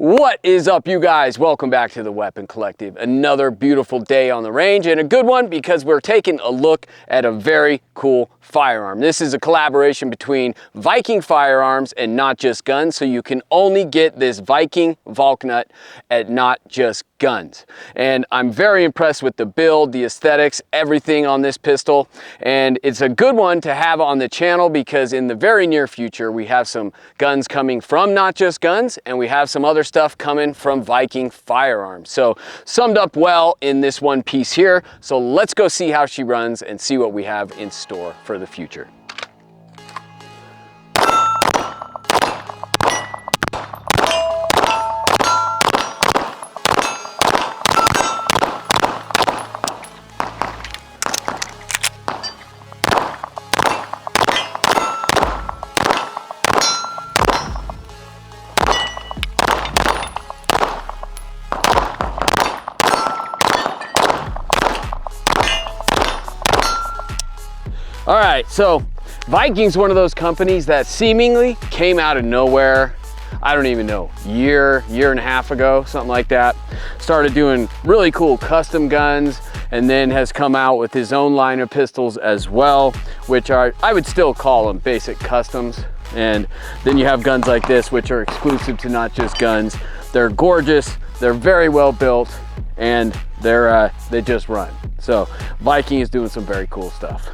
What is up, you guys? Welcome back to the Weapon Collective. Another beautiful day on the range, and a good one because we're taking a look at a very cool firearm. This is a collaboration between Viking Firearms and Not Just Guns, so you can only get this Viking Valknut at Not Just Guns. And I'm very impressed with the build, the aesthetics, everything on this pistol. And it's a good one to have on the channel because in the very near future, we have some guns coming from Not Just Guns, and we have some other stuff coming from Viking Firearms. So summed up well in this one piece here. So let's go see how she runs and see what we have in store for the future. All right, so Viking's one of those companies that seemingly came out of nowhere. I don't even know, year and a half ago, something like that. Started doing really cool custom guns and then has come out with his own line of pistols as well, which are, I would still call them basic customs. And then you have guns like this, which are exclusive to Not Just Guns. They're gorgeous, they're very well built, and they just run. So Viking is doing some very cool stuff.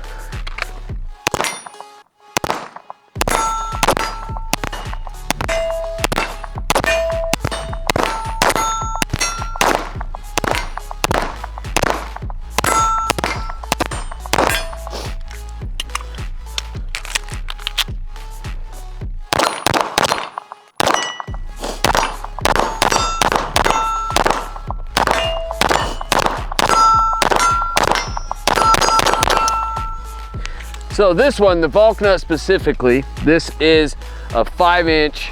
So this one, the Vulcna specifically, this is a 5-inch.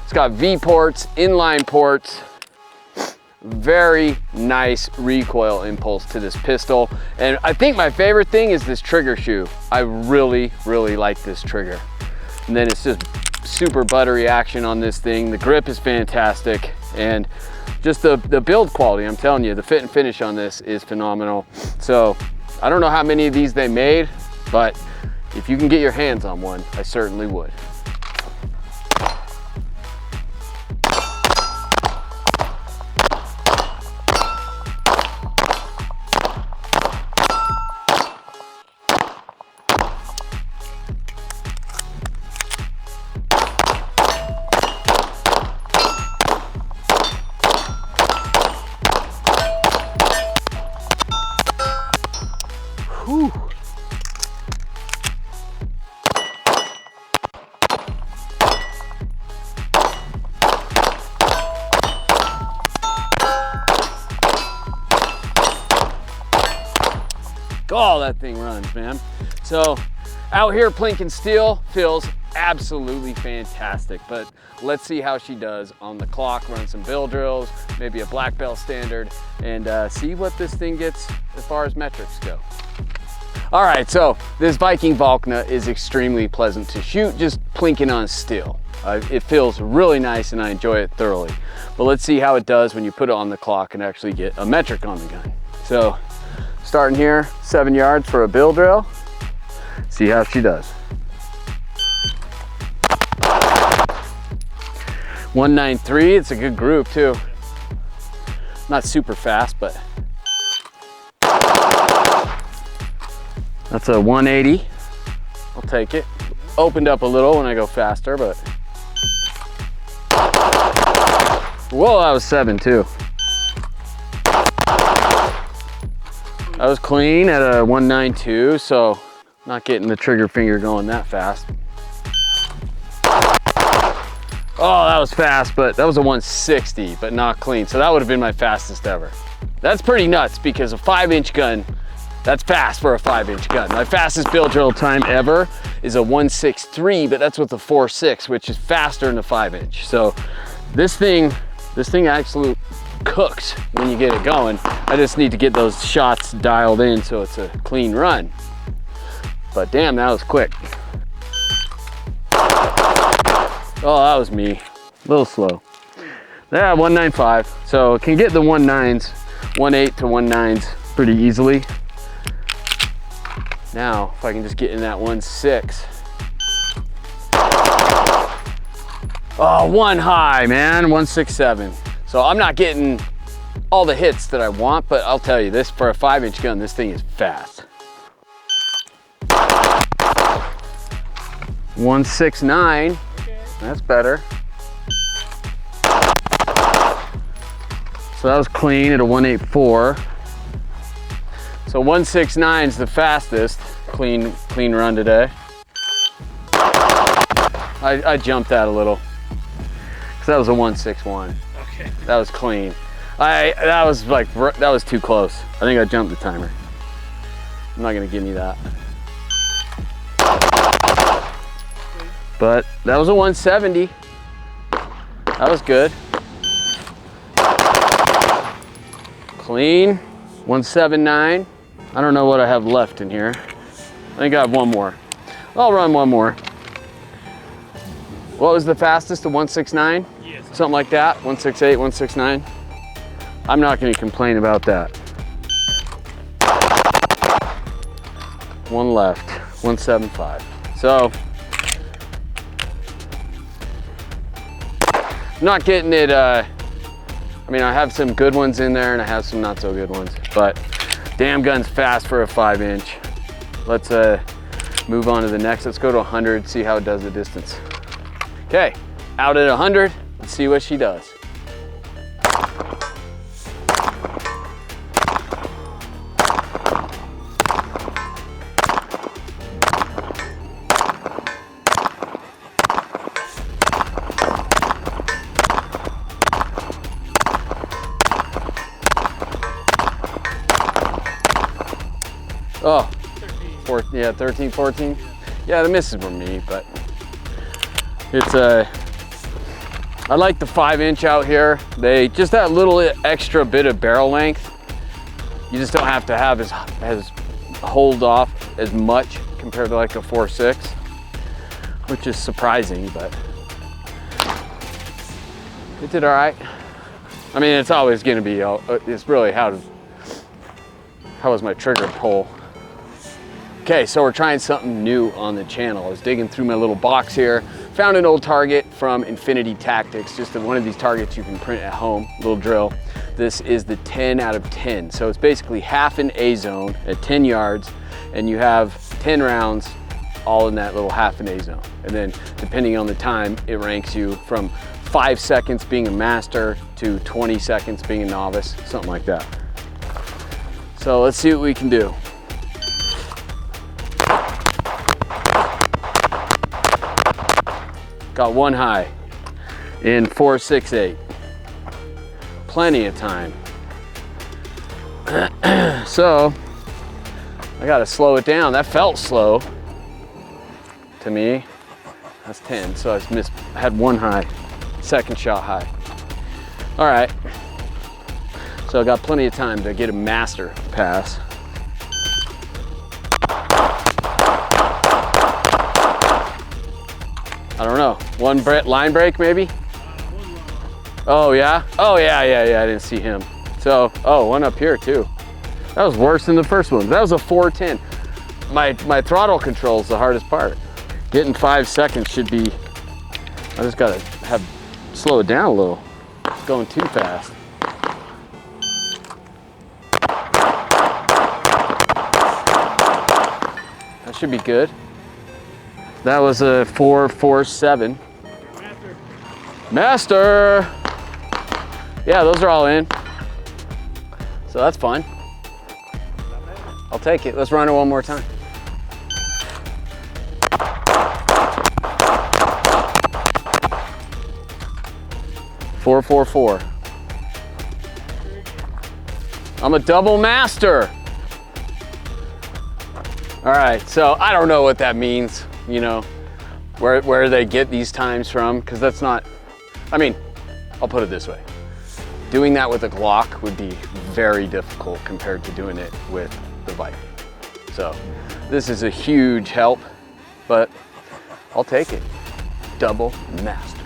It's got V ports, inline ports. Very nice recoil impulse to this pistol. And I think my favorite thing is this trigger shoe. I really like this trigger. And then it's just super buttery action on this thing. The grip is fantastic. And just the build quality, I'm telling you, the fit and finish on this is phenomenal. So I don't know how many of these they made, but if you can get your hands on one, I certainly would. Whew. Oh, that thing runs, man. So out here plinking steel feels absolutely fantastic, but let's see how she does on the clock, run some bill drills, maybe a black belt standard, and see what this thing gets as far as metrics go. All right, so this Viking Valknut is extremely pleasant to shoot, just plinking on steel. It feels really nice and I enjoy it thoroughly. But let's see how it does when you put it on the clock and actually get a metric on the gun. So starting here, 7 yards for a bill drill. See how she does. 193, it's a good group too. Not super fast, but that's a 180. I'll take it. Opened up a little when I go faster, but whoa, that was 7 too. That was clean at a 192, so not getting the trigger finger going that fast. Oh, that was fast, but that was a 160, but not clean. So that would have been my fastest ever. That's pretty nuts because a 5-inch gun, that's fast for a 5-inch gun. My fastest bill drill time ever is a 163, but that's with a 4.6, which is faster than a 5-inch. So this thing actually cooks when you get it going. I just need to get those shots dialed in so it's a clean run. But damn, that was quick. Oh, that was me. A little slow. Yeah, 195. So it can get the 1.9s, 1.8 to 1.9s pretty easily. Now, if I can just get in that 1.6. Oh, one high, man, 1.67. So I'm not getting all the hits that I want, but I'll tell you this, for a 5-inch gun, this thing is fast. 1.69, that's better. So that was clean at a 1.84. So 1.69 is the fastest clean run today. I jumped that a little, because that was a 1.61. Okay. That was clean. That was too close. I think I jumped the timer. I'm not gonna give me that. But that was a 170. That was good. Clean, 179. I don't know what I have left in here. I think I have one more. I'll run one more. What was the fastest, the 169? Yes. Something like that, 168, 169. I'm not gonna complain about that. One left, 175. So, not getting it, I mean, I have some good ones in there and I have some not so good ones, but damn gun's fast for a 5-inch. Let's move on to the next. Let's go to 100, see how it does the distance. Okay, out at 100, let's see what she does. Oh, 13, 14. Yeah, the misses were me, but it's I like the 5-inch out here. They just that little extra bit of barrel length. You just don't have to have as hold off as much compared to like a 4.6, which is surprising, but it did all right. I mean, it's always gonna be, it's really how was my trigger pull. Okay, so we're trying something new on the channel. I was digging through my little box here, found an old target from Infinity Tactics, just one of these targets you can print at home, little drill. This is the 10 out of 10. So it's basically half an A zone at 10 yards, and you have 10 rounds all in that little half an A zone. And then depending on the time, it ranks you from 5 seconds being a master to 20 seconds being a novice, something like that. So let's see what we can do. Got one high in 4.68. Plenty of time. So I gotta slow it down. That felt slow to me. That's 10, so I had one high, second shot high. All right, so I got plenty of time to get a master pass. I don't know, one line break maybe? Oh yeah? Oh yeah, I didn't see him. So, oh, one up here too. That was worse than the first one. That was a 410. My throttle control is the hardest part. Getting 5 seconds should be, I just gotta slow it down a little. It's going too fast. That should be good. That was a 4.47. Master! Yeah, those are all in. So that's fine. I'll take it. Let's run it one more time. .444. I'm a double master. All right, so I don't know what that means, you know, where they get these times from, because that's not, I mean, I'll put it this way. Doing that with a Glock would be very difficult compared to doing it with the Viking. So this is a huge help, but I'll take it. Double master.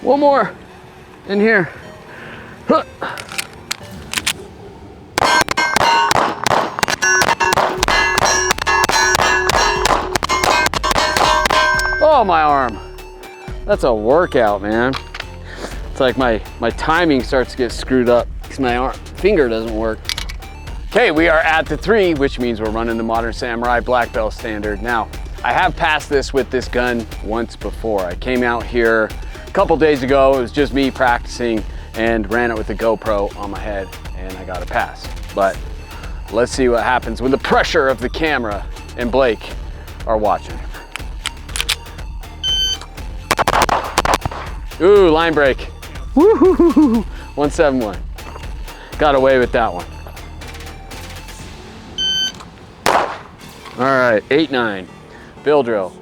One more in here. Huh. Oh, my arm. That's a workout, man. It's like my timing starts to get screwed up because my finger doesn't work. Okay, we are at the 3, which means we're running the Modern Samurai black belt standard. Now, I have passed this with this gun once before. I came out here a couple days ago. It was just me practicing and ran it with the GoPro on my head and I got a pass. But let's see what happens when the pressure of the camera and Blake are watching. Ooh, line break. Woo-hoo-hoo-hoo. 171. Got away with that one. All right, 8-9. Bill drill.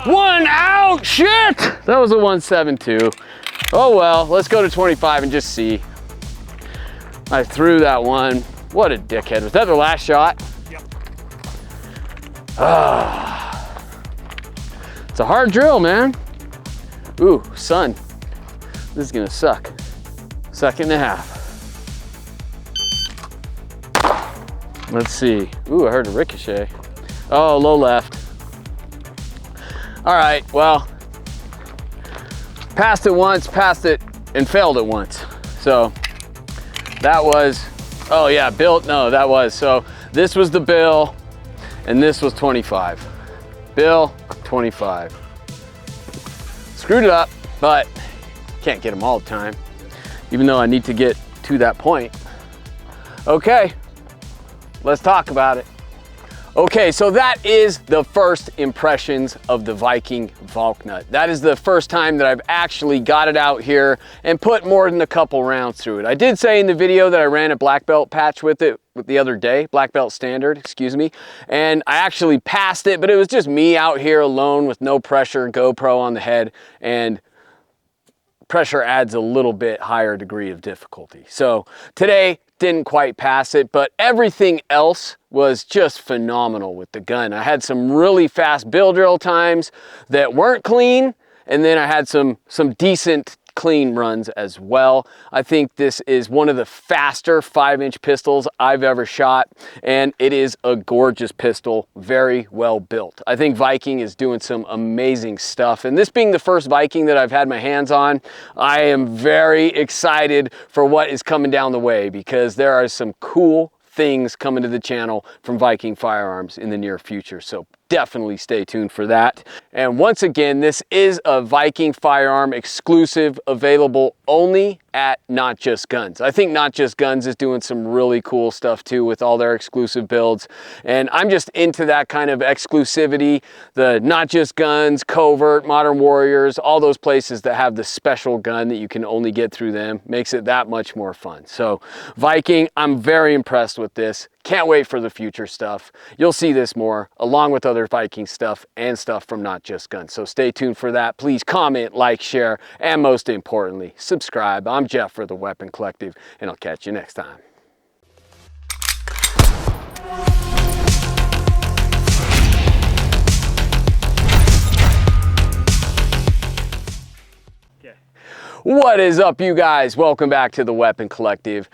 One out, shit! That was a 172. Oh well, let's go to 25 and just see. I threw that one. What a dickhead. Was that the last shot? Yep. It's a hard drill, man. Ooh, sun. This is gonna suck. 2.5. Let's see. Ooh, I heard a ricochet. Oh, low left. All right, well, passed it once, passed it, and failed it once. So that was, oh yeah, Bill, no, that was. So this was the Bill, and this was 25. Bill, 25. Screwed it up, but can't get them all the time, even though I need to get to that point. Okay, let's talk about it. Okay, so that is the first impressions of the Viking Valknut. That is the first time that I've actually got it out here and put more than a couple rounds through it. I did say in the video that I ran a black belt patch with it the other day, black belt standard, excuse me, and I actually passed it, but it was just me out here alone with no pressure, GoPro on the head, and pressure adds a little bit higher degree of difficulty. So today, didn't quite pass it, but everything else was just phenomenal with the gun. I had some really fast bill drill times that weren't clean, and then I had some decent clean runs as well. I think this is one of the faster 5-inch pistols I've ever shot, and it is a gorgeous pistol, very well built. I think Viking is doing some amazing stuff, and this being the first Viking that I've had my hands on, I am very excited for what is coming down the way, because there are some cool things coming to the channel from Viking Firearms in the near future. So definitely stay tuned for that. And once again, this is a Viking Firearm exclusive, available only at Not Just Guns. I think Not Just Guns is doing some really cool stuff too with all their exclusive builds. And I'm just into that kind of exclusivity, the Not Just Guns, Covert, Modern Warriors, all those places that have the special gun that you can only get through them, makes it that much more fun. So Viking, I'm very impressed with this. Can't wait for the future stuff. You'll see this more along with other Viking stuff and stuff from Not Just Guns. So stay tuned for that. Please comment, like, share, and most importantly, subscribe. I'm Jeff for the Weapon Collective, and I'll catch you next time. Okay. What is up, you guys? Welcome back to the Weapon Collective.